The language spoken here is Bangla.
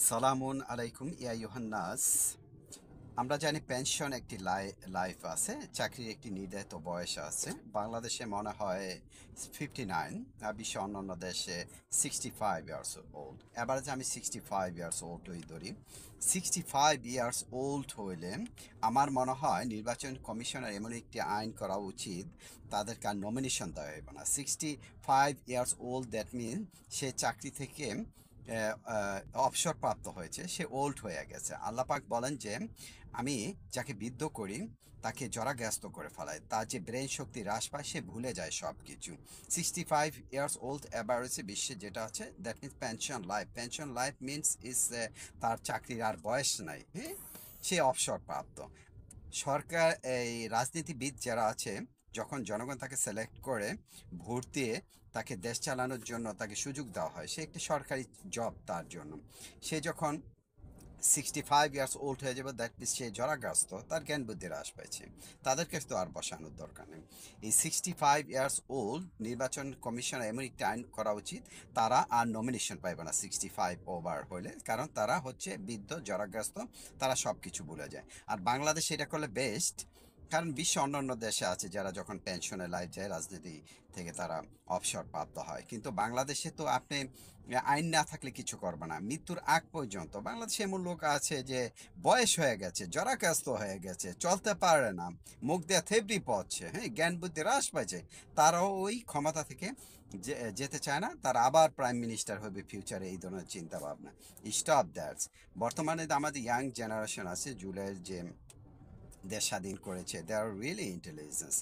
সালামুন আলাইকুম ইয়া ইউহান্নাস। আমরা জানি পেনশন একটি লাইফ আছে, চাকরির একটি নির্ধারিত বয়স আছে। বাংলাদেশে মনে হয় 59, আর বিশ্বে অন্যান্য দেশে 65 ইয়ার্স ওল্ড। এবারে আমি 65 ইয়ার্স ওল্ডই ধরি। 65 ইয়ার্স ওল্ড হইলে আমার মনে হয় নির্বাচন কমিশনের এমন একটি আইন করা উচিত, তাদেরকে আর নমিনেশন দেওয়া হইব না। 65 ইয়ার্স ওল্ড, দ্যাট মিন সে চাকরি থেকে অবসরপ্রাপ্ত হয়েছে, সে ওল্ড হয়ে গেছে। আল্লাহ পাক বলেন যে আমি যাকে বিদ্ধ করি তাকে জরাগ্রস্ত করে ফেলাই, তার যে ব্রেন শক্তি হ্রাস পায়, সে ভুলে যায় সব কিছু। 65 ইয়ার্স ওল্ড অ্যাভারেজে বিশ্বে যেটা আছে, that means pension life. Pension life means is তার চাকরির আর বয়স নাই, হ্যাঁ, সে অবসরপ্রাপ্ত। সরকার, এই রাজনীতিবিদ যারা আছে, যখন জনগণ তাকে সিলেক্ট করে ভোট দিয়ে তাকে দেশ চালানোর জন্য তাকে সুযোগ দেওয়া হয়, সে একটি সরকারি জব তার জন্য। সে যখন 65 ইয়ার্স ওল্ড হয়ে যাবে, দ্যাট মিনস সে জরাগ্রস্ত, তার জ্ঞান বুদ্ধি হ্রাস পাইছে, তাদেরকে তো আর বসানোর দরকার নেই। এই 65 ইয়ার্স ওল্ড নির্বাচন কমিশনের এমন একটা আইন করা উচিত, তারা আর নমিনেশন পাইবে না 65 ওভার হইলে, কারণ তারা হচ্ছে বৃদ্ধ, জরাগ্রস্ত, তারা সব কিছু ভুলে যায়। আর বাংলাদেশ এটা করলে বেস্ট, কারণ বিশ্ব অন্যান্য দেশে আছে যারা যখন পেনশনে লাইফ যায় রাজনীতি থেকে তারা অবসর প্রাপ্ত হয়, কিন্তু বাংলাদেশে তো আপনি আইন না থাকলে কিছু করবে না মৃত্যুর আগ পর্যন্ত। বাংলাদেশে এমন লোক আছে যে বয়স হয়ে গেছে, জরাগ্রস্ত হয়ে গেছে, চলতে পারে না, মুখ দিয়ে থেবড়ি পড়ছে, হ্যাঁ, জ্ঞান বুদ্ধি হ্রাস পাইছে, তারাও ওই ক্ষমতা থেকে যেতে চায় না, তারা আবার প্রাইম মিনিস্টার হবে ফিউচারে, এই ধরনের চিন্তা ভাবনা। Stop that's. বর্তমানে আমাদের ইয়াং জেনারেশন আছে, জুলাইয়ের যে দেশ স্বাধীন করেছে, দে আর রিয়েলি ইন্টেলিজেন্স।